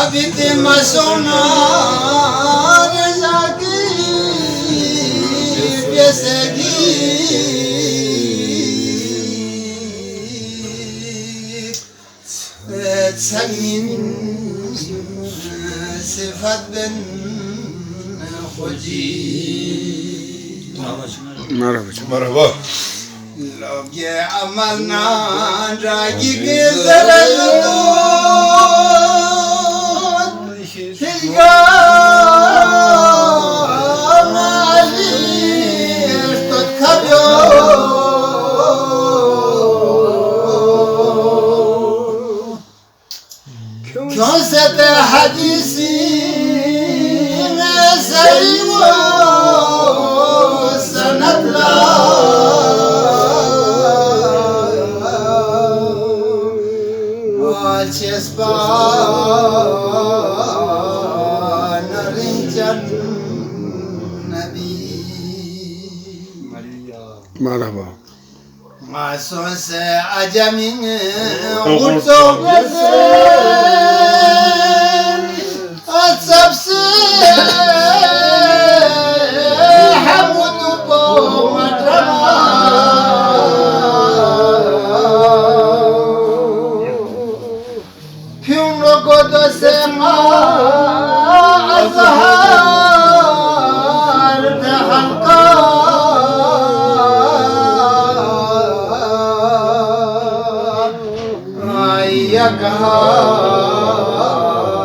Habit masona rezaki piesegi tsamin sifat ben khoji Merhaba. लोग ये अमल ना रागी के ज़रूरत हिलगा माली तो खबियो क्यों से ते हदीसी में सही वो सनत ला Chespan rinjan nabi Merhaba. Mason se ajamin Gurto bese Atsab se Hamudu po matrama Godo sema azhar de halqa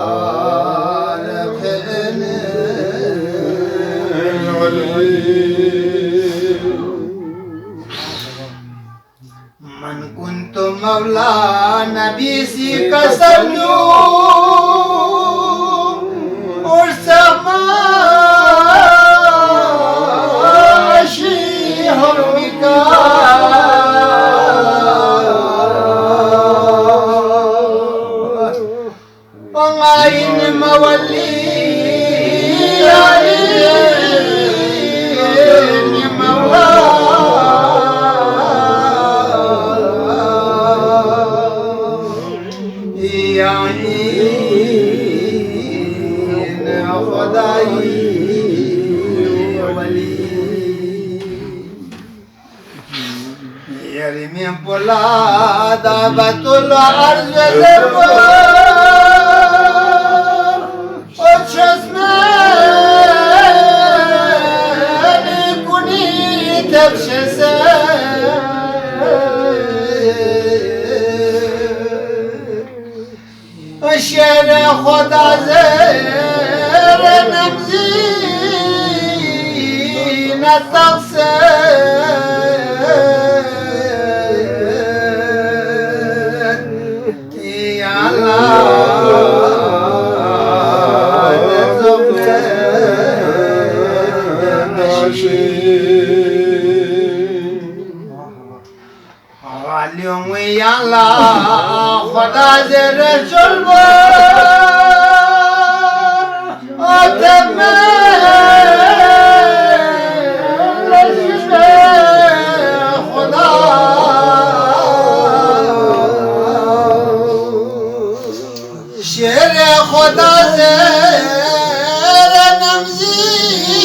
ayakar fene man kuntu mawla nabi si kasabnu Dabatul arz ve zervar O çözmeni kuni tepşese Şere khoda zere nemzine takse Allah Khuda zere çolba Atemme Leşme Khuda Şere Khuda zere nemzine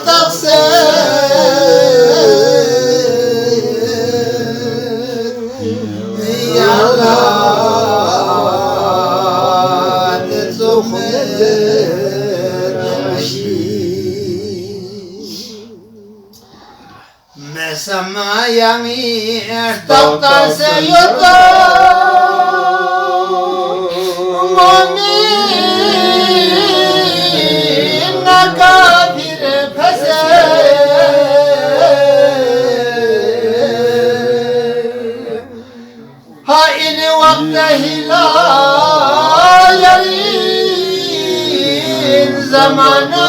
takse Mesama yami ertakta seyoto Mumin nakafir pese Hain vakte hilayalin zamana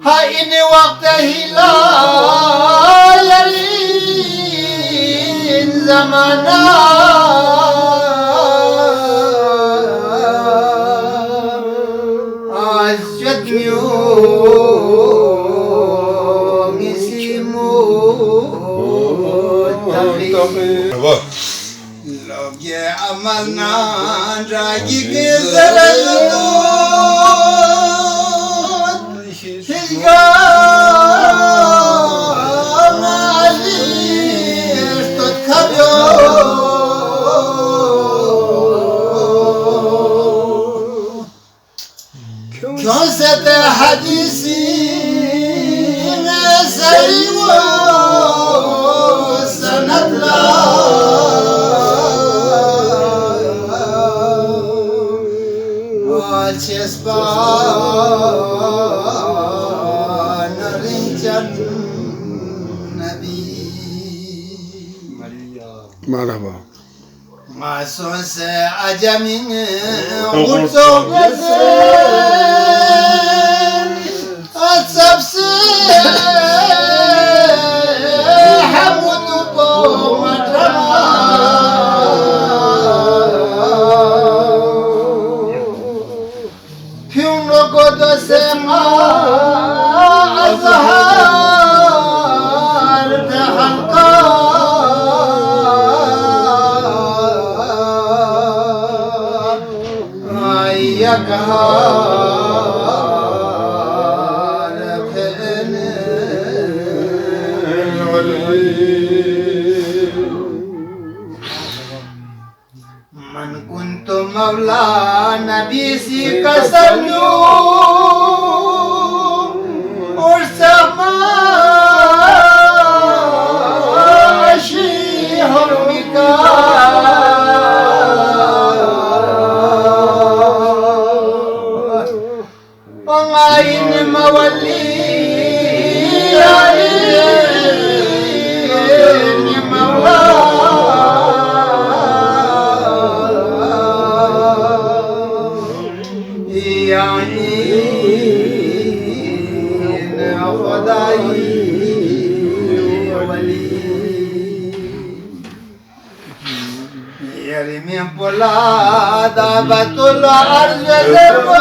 Hain vakte hilayalin zamana Ya amalna ragi ke zaradut Hizgam aziz tut kabyo Kyon sete hadisi Saywa sanatla Chespan rincan nabi Merhaba. Mason se ajamin kurto gezen Atsapse hamudu po matrama Kodo sema azhar de halqa ayakar fene man kuntu mawla nabi si kasanyu और समाशी harmika Pangain mawali ain mawla Yerim pola dabatul arz zerba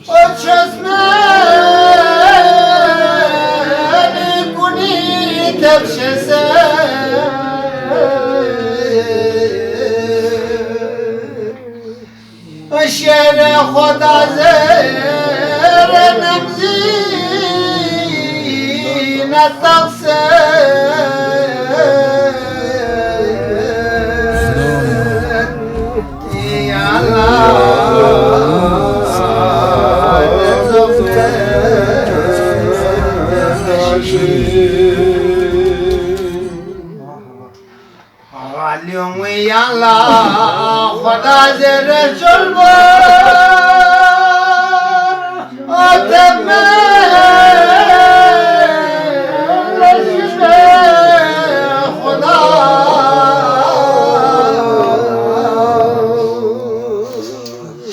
O çözmeni kuni tepşese Şere khoda zere nemzi netaqse Ya Alium ya Allah khoda zere chulwa Ateme leshme khoda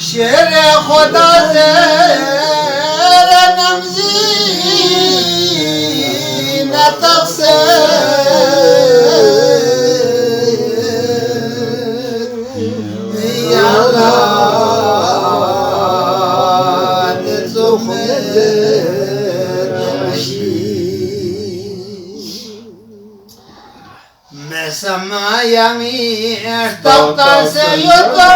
Shere khoda zere namzi nataqse Mesama yami ertakta seyota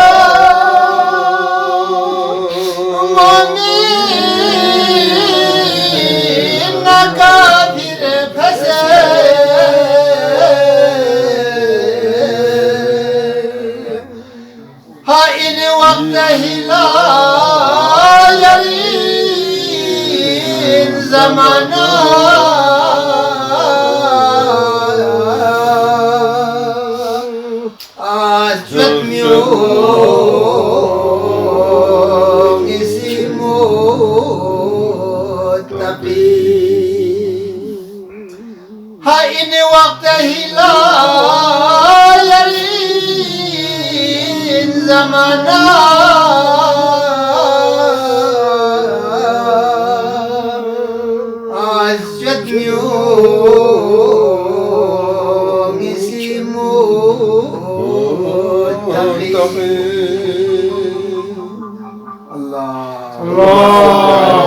Mu'min nakafir pese Hain vakte hilayalin zamana Hain vakte hilayalin zamana Azzetmiyor misimut Allah Allah